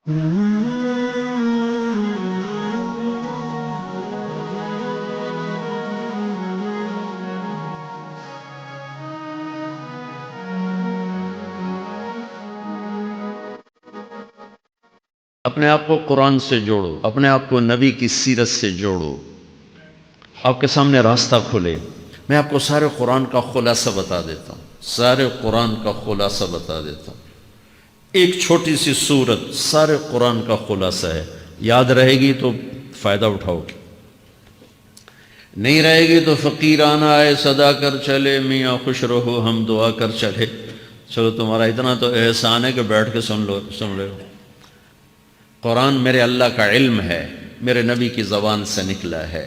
اپنے آپ کو قرآن سے جوڑو، اپنے آپ کو نبی کی سیرت سے جوڑو، آپ کے سامنے راستہ کھلے۔ میں آپ کو سارے قرآن کا خلاصہ بتا دیتا ہوں، سارے قرآن کا خلاصہ بتا دیتا ہوں۔ ایک چھوٹی سی سورت سارے قرآن کا خلاصہ ہے، یاد رہے گی تو فائدہ اٹھاؤ گے، نہیں رہے گی تو فقیرانہ آئے صدا کر چلے، میاں خوش رہو ہم دعا کر چلے۔ چلو تمہارا اتنا تو احسان ہے کہ بیٹھ کے سن لے۔ قرآن میرے اللہ کا علم ہے، میرے نبی کی زبان سے نکلا ہے،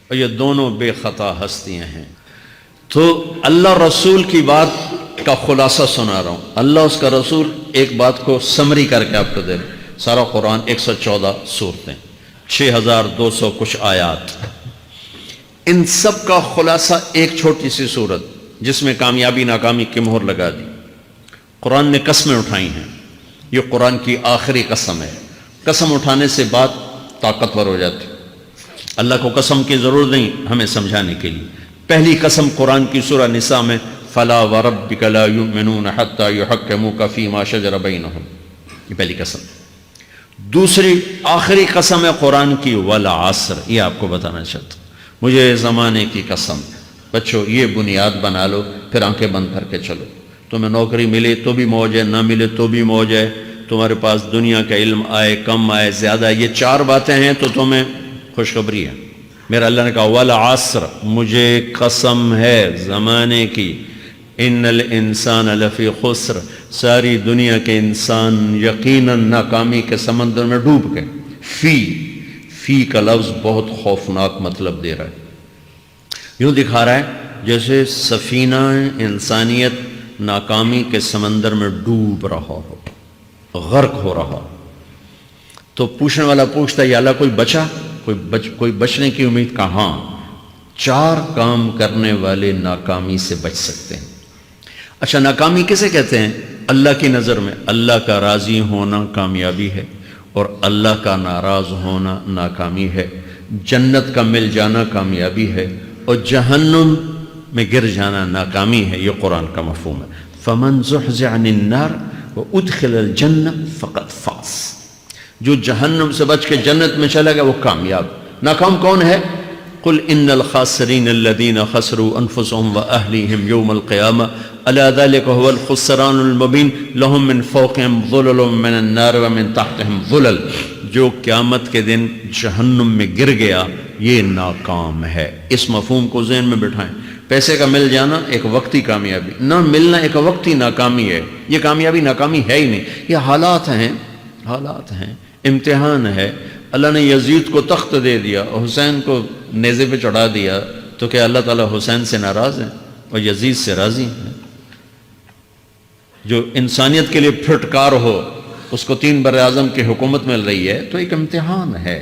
اور یہ دونوں بے خطا ہستیاں ہیں۔ تو اللہ رسول کی بات کا خلاصہ سنا رہا ہوں، اللہ اس کا رسول ایک بات کو سمری کر کے آپ کو دے رہے۔ سارا قرآن 114 سورتیں، 6200 کچھ آیات، ان سب کا خلاصہ ایک چھوٹی سی سورت جس میں کامیابی ناکامی کی مہر لگا دی۔ قرآن نے قسمیں اٹھائی ہیں، یہ قرآن کی آخری قسم ہے۔ قسم اٹھانے سے بات طاقتور ہو جاتی، اللہ کو قسم کی ضرورت نہیں ہمیں سمجھانے کے لیے۔ پہلی قسم قرآن کی سورہ نساء میں فلا وربک لا یؤمنون حتی یحکموک فیما شجر بینہم، یہ پہلی قسم۔ دوسری آخری قسم ہے قرآن کی والعصر، یہ آپ کو بتانا چاہتا ہوں۔ مجھے زمانے کی قسم، بچوں یہ بنیاد بنا لو، پھر آنکھیں بند کر کے چلو۔ تمہیں نوکری ملے تو بھی موج ہے، نہ ملے تو بھی موج ہے، تمہارے پاس دنیا کا علم آئے کم آئے زیادہ، یہ چار باتیں ہیں تو تمہیں خوشخبری ہے۔ میرا اللہ نے کہا والعصر، مجھے قسم ہے زمانے کی، ان الانسان لفی خسر، ساری دنیا کے انسان یقیناً ناکامی کے سمندر میں ڈوب گئے۔ فی کا لفظ بہت خوفناک مطلب دے رہا ہے، یوں دکھا رہا ہے جیسے سفینہ انسانیت ناکامی کے سمندر میں ڈوب رہا ہو، غرق ہو رہا۔ تو پوچھنے والا پوچھتا ہے یا اللہ کوئی بچا، کوئی بچنے کی امید؟ کہاں؟ چار کام کرنے والے ناکامی سے بچ سکتے ہیں۔ اچھا ناکامی کسے کہتے ہیں؟ اللہ کی نظر میں اللہ کا راضی ہونا کامیابی ہے، اور اللہ کا ناراض ہونا ناکامی ہے۔ جنت کا مل جانا کامیابی ہے، اور جہنم میں گر جانا ناکامی ہے۔ یہ قرآن کا مفہوم ہے۔ فمن زحزح عن النار وادخل الجنہ فقد فاز، جو جہنم سے بچ کے جنت میں چلا گیا وہ کامیاب۔ ناکام کون ہے؟ قل ان الخاسرین الذین خسروا انفسهم واہلیہم یوم القیامہ الا ذلک هو الخسران المبین لهم من فوقهم ظلل من النار ومن تحتهم ظلل، جو قیامت کے دن جہنم میں گر گیا یہ ناکام ہے۔ اس مفہوم کو ذہن میں بٹھائیں۔ پیسے کا مل جانا ایک وقتی کامیابی، نہ ملنا ایک وقتی ناکامی ہے۔ یہ کامیابی ناکامی ہے ہی نہیں، یہ حالات ہیں، امتحان ہے۔ اللہ نے یزید کو تخت دے دیا اور حسین کو نیزے پہ چڑھا دیا، تو کیا اللہ تعالیٰ حسین سے ناراض ہیں اور یزید سے راضی ہیں؟ جو انسانیت کے لیے پھٹکار ہو اس کو 3 بر اعظم کی حکومت مل رہی ہے، تو ایک امتحان ہے۔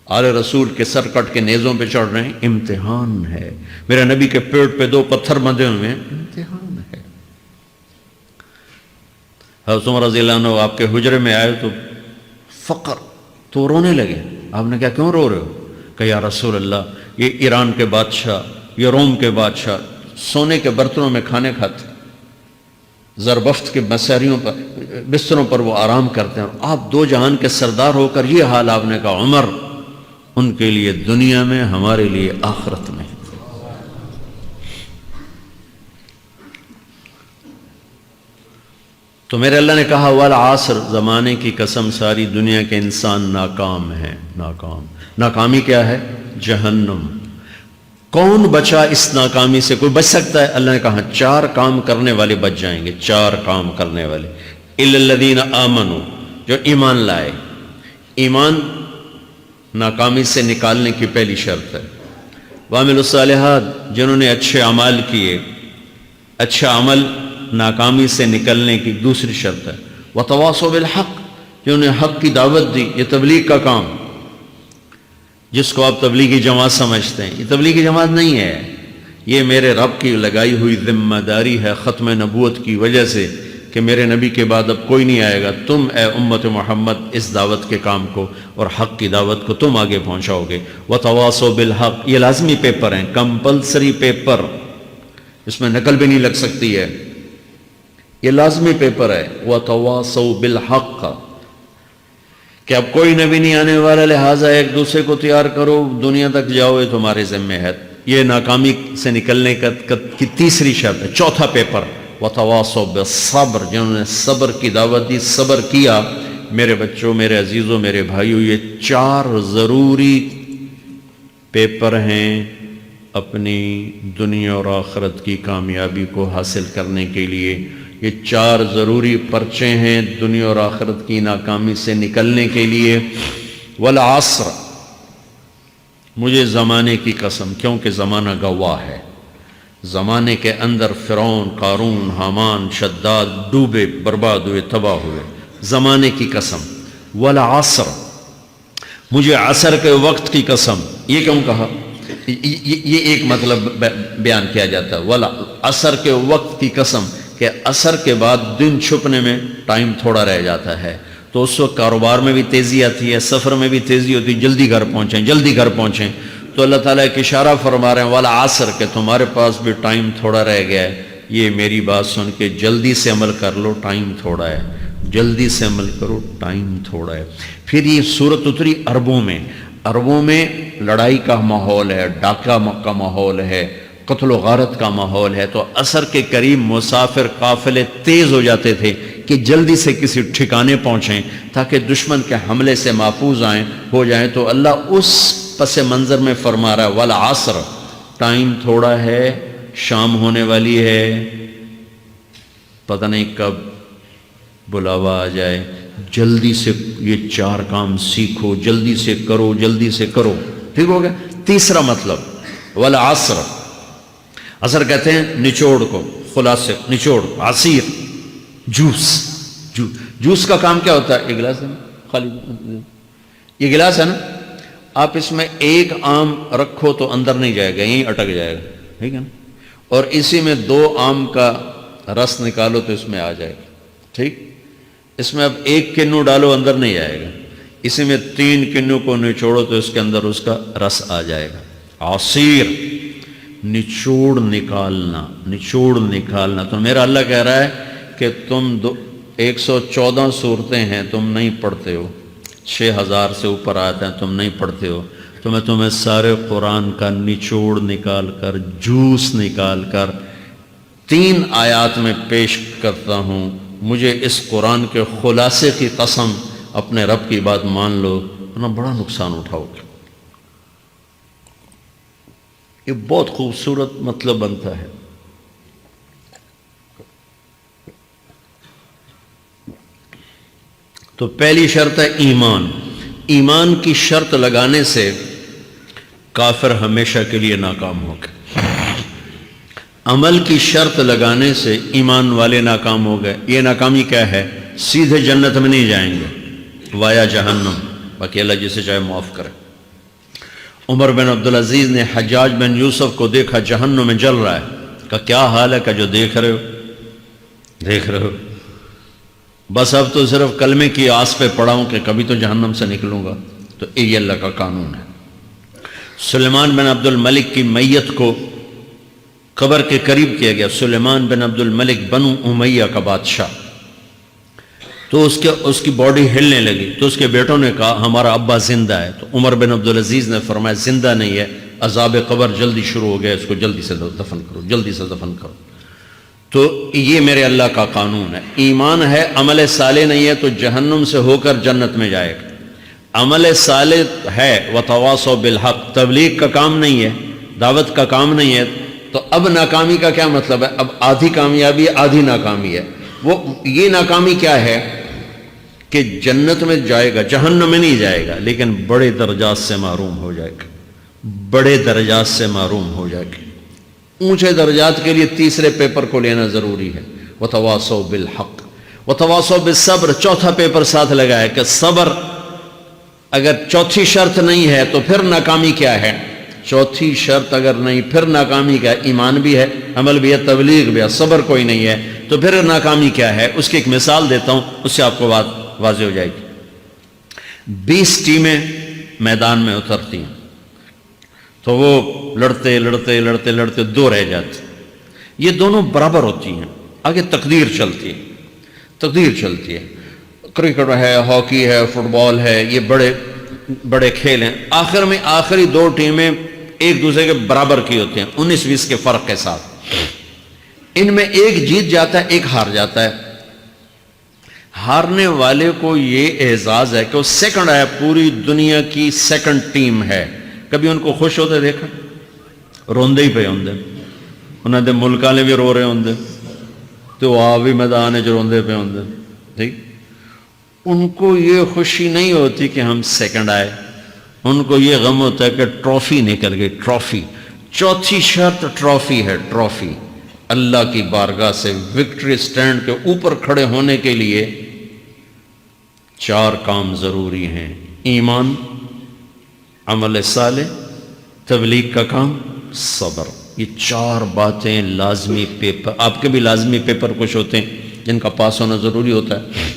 آل رسول کے سر کٹ کے نیزوں پہ چڑھ رہے ہیں، امتحان ہے۔ میرے نبی کے پیٹ پہ 2 پتھر بندھے ہوئے ہیں، امتحان ہے۔ حضرت عمر رضی اللہ عنہ آپ کے حجرے میں آئے تو فقر، تو رونے لگے۔ آپ نے کہا کیوں رو رہے ہو؟ کہ یا رسول اللہ یہ ایران کے بادشاہ، یہ روم کے بادشاہ سونے کے برتنوں میں کھانے کھاتے، زربفت کے بستروں پر وہ آرام کرتے ہیں، آپ 2 جہان کے سردار ہو کر یہ حال۔ آپ نے کہا عمر ان کے لیے دنیا میں، ہمارے لیے آخرت میں۔ تو میرے اللہ نے کہا والعصر، زمانے کی قسم ساری دنیا کے انسان ناکام ہیں، ناکامی کیا ہے؟ جہنم۔ کون بچا اس ناکامی سے؟ کوئی بچ سکتا ہے؟ اللہ نے کہا 4 کام کرنے والے بچ جائیں گے، 4 کام کرنے والے۔ الا الذین آمنوا، جو ایمان لائے۔ ایمان ناکامی سے نکالنے کی پہلی شرط ہے۔ وعملوا الصالحات، جنہوں نے اچھے اعمال کیے، اچھا عمل ناکامی سے نکلنے کی دوسری شرط ہے۔ وتواصوا بالحق، جنہوں نے حق کی دعوت دی، یہ تبلیغ کا کام، جس کو آپ تبلیغی جماعت سمجھتے ہیں، یہ تبلیغی جماعت نہیں ہے، یہ میرے رب کی لگائی ہوئی ذمہ داری ہے ختم نبوت کی وجہ سے کہ میرے نبی کے بعد اب کوئی نہیں آئے گا، تم اے امت محمد اس دعوت کے کام کو اور حق کی دعوت کو تم آگے پہنچاؤ گے۔ وَتَوَاصَوْا بِالْحَقِّ، یہ لازمی پیپر ہیں، کمپلسری پیپر، اس میں نقل بھی نہیں لگ سکتی ہے، یہ لازمی پیپر ہے۔ وَتَوَاصَوْا بِالْحَقِّ، کہ اب کوئی نبی نہیں آنے والا، لہٰذا ایک دوسرے کو تیار کرو، دنیا تک جاؤ، یہ تمہارے ذمہ ہے۔ یہ ناکامی سے نکلنے کی تیسری شرط ہے۔ چوتھا پیپر وَتَوَاصَوْا بِالصَّبْرِ، جنہوں نے صبر کی دعوت دی، صبر کیا۔ میرے بچوں، میرے عزیزوں، میرے بھائیوں، یہ 4 ضروری پیپر ہیں اپنی دنیا اور آخرت کی کامیابی کو حاصل کرنے کے لیے۔ یہ 4 ضروری پرچے ہیں دنیا اور آخرت کی ناکامی سے نکلنے کے لیے۔ والعصر، مجھے زمانے کی قسم، کیونکہ زمانہ گواہ ہے، زمانے کے اندر فرعون، قارون، حامان، شداد ڈوبے، برباد ہوئے، تباہ ہوئے، زمانے کی قسم۔ والعصر، مجھے عصر کے وقت کی قسم۔ یہ کیوں کہا؟ یہ ایک مطلب بیان کیا جاتا ہے، والعصر کے وقت کی قسم، کہ عصر کے بعد دن چھپنے میں ٹائم تھوڑا رہ جاتا ہے، تو اس وقت کاروبار میں بھی تیزی آتی ہے، سفر میں بھی تیزی ہوتی ہے، جلدی گھر پہنچیں، جلدی گھر پہنچیں۔ تو اللہ تعالیٰ ایک اشارہ فرما رہے ہیں والعصر، کہ تمہارے پاس بھی ٹائم تھوڑا رہ گیا ہے، یہ میری بات سن کے جلدی سے عمل کر لو، ٹائم تھوڑا ہے، جلدی سے عمل کرو، ٹائم تھوڑا ہے۔ پھر یہ صورت اتری عربوں میں، عربوں میں لڑائی کا ماحول ہے، ڈاکہ کا ماحول ہے، قتل و غارت کا ماحول ہے، تو عصر کے قریب مسافر قافلے تیز ہو جاتے تھے کہ جلدی سے کسی ٹھکانے پہنچیں تاکہ دشمن کے حملے سے محفوظ ہو جائیں۔ تو اللہ اس پس منظر میں فرما رہا ہے والعصر، ٹائم تھوڑا ہے، شام ہونے والی ہے، پتہ نہیں کب بلاوا آ جائے، جلدی سے یہ 4 کام سیکھو، جلدی سے کرو، جلدی سے کرو۔ ٹھیک ہو گیا؟ تیسرا مطلب والعصر، عصر کہتے ہیں نچوڑ کو، خلاصے، نچوڑ، عصیر، جوس کا کام کیا ہوتا ہے؟ یہ گلاس ہے نا، خالی یہ گلاس ہے نا، آپ اس میں ایک آم رکھو تو اندر نہیں جائے گا، یہیں اٹک جائے گا، ٹھیک ہے نا، اور اسی میں 2 آم کا رس نکالو تو اس میں آ جائے گا، ٹھیک۔ اس میں اب 1 کنو ڈالو، اندر نہیں جائے گا، اسی میں 3 کنو کو نچوڑو تو اس کے اندر اس کا رس آ جائے گا۔ عصیر، نچوڑ نکالنا، نچوڑ نکالنا۔ تو میرا اللہ کہہ رہا ہے کہ تم 114 صورتیں ہیں، تم نہیں پڑھتے ہو، 6000 سے اوپر آتے ہیں، تم نہیں پڑھتے ہو، تو میں تمہیں سارے قرآن کا نچوڑ نکال کر، جوس نکال کر 3 آیات میں پیش کرتا ہوں۔ مجھے اس قرآن کے خلاصے کی قسم، اپنے رب کی بات مان لو ورنہ بڑا نقصان اٹھاؤ گے۔ یہ بہت خوبصورت مطلب بنتا ہے۔ تو پہلی شرط ہے ایمان۔ ایمان کی شرط لگانے سے کافر ہمیشہ کے لیے ناکام ہو گئے، عمل کی شرط لگانے سے ایمان والے ناکام ہو گئے۔ یہ ناکامی کیا ہے؟ سیدھے جنت میں نہیں جائیں گے، وایا جہنم، باقی اللہ جسے چاہے معاف کرے۔ عمر بن عبدالعزیز نے حجاج بن یوسف کو دیکھا جہنم میں جل رہا ہے، کہا کیا حال ہے؟ کہ جو دیکھ رہے ہو، بس اب تو صرف کلمے کی آس پہ پڑا ہوں کہ کبھی تو جہنم سے نکلوں گا۔ تو یہ اللہ کا قانون ہے۔ سلیمان بن عبد الملک کی میت کو قبر کے قریب کیا گیا، سلیمان بن عبد الملک بنو امیہ کا بادشاہ، تو اس کی باڈی ہلنے لگی، تو اس کے بیٹوں نے کہا ہمارا ابا زندہ ہے۔ تو عمر بن عبدالعزیز نے فرمایا زندہ نہیں ہے، عذاب قبر جلدی شروع ہو گیا، اس کو جلدی سے دفن کرو، جلدی سے دفن کرو۔ تو یہ میرے اللہ کا قانون ہے۔ ایمان ہے، عمل صالح نہیں ہے تو جہنم سے ہو کر جنت میں جائے گا۔ عمل صالح ہے وتواصوا بالحق، تبلیغ کا کام نہیں ہے، دعوت کا کام نہیں ہے، تو اب ناکامی کا کیا مطلب ہے؟ اب آدھی کامیابی آدھی ناکامی ہے۔ یہ ناکامی کیا ہے کہ جنت میں جائے گا، جہنم میں نہیں جائے گا، لیکن بڑے درجات سے محروم ہو جائے گا، بڑے درجات سے محروم ہو جائے گا۔ اونچے درجات کے لیے تیسرے پیپر کو لینا ضروری ہے، وتواصوا بالحق وتواصوا بالصبر۔ چوتھا پیپر ساتھ لگا ہے کہ صبر، اگر چوتھی شرط نہیں ہے تو پھر ناکامی کیا ہے؟ چوتھی شرط اگر نہیں پھر ناکامی کیا ہے؟ ایمان بھی ہے، عمل بھی ہے، تبلیغ بھی ہے، صبر کوئی نہیں ہے، تو پھر ناکامی کیا ہے اس کی ایک مثال دیتا ہوں، اس سے آپ کو بات واضح ہو جائے گی۔ 20 ٹیمیں میدان میں اترتی ہیں تو وہ لڑتے لڑتے لڑتے لڑتے 2 رہ جاتے، یہ دونوں برابر ہوتی ہیں، آگے تقدیر چلتی ہے، تقدیر چلتی ہے۔ کرکٹ ہے، ہاکی ہے، فٹ بال ہے، یہ بڑے بڑے کھیل ہیں، آخر میں آخری 2 ٹیمیں ایک دوسرے کے برابر کی ہوتی ہیں 19-20 کے فرق کے ساتھ، ان میں ایک جیت جاتا ہے ایک ہار جاتا ہے۔ ہارنے والے کو یہ اعزاز ہے کہ وہ سیکنڈ ہے، پوری دنیا کی سیکنڈ ٹیم ہے۔ کبھی ان کو خوش ہوتے دیکھا؟ روندے ہی پہ ہوندے، انہوں نے ملک والے بھی رو رہے ہوندے تو آپ بھی میدان ہے جو روندے پہ ہوندے، ٹھیک؟ ان کو یہ خوشی نہیں ہوتی کہ ہم سیکنڈ آئے، ان کو یہ غم ہوتا ہے کہ ٹرافی نکل گئی، ٹرافی۔ چوتھی شرط ٹرافی ہے، ٹرافی۔ اللہ کی بارگاہ سے وکٹری سٹینڈ کے اوپر کھڑے ہونے کے لیے 4 کام ضروری ہیں: ایمان، عمل صالح، تبلیغ کا کام، صبر۔ یہ 4 باتیں لازمی پیپر، آپ کے بھی لازمی پیپر کچھ ہوتے ہیں جن کا پاس ہونا ضروری ہوتا ہے۔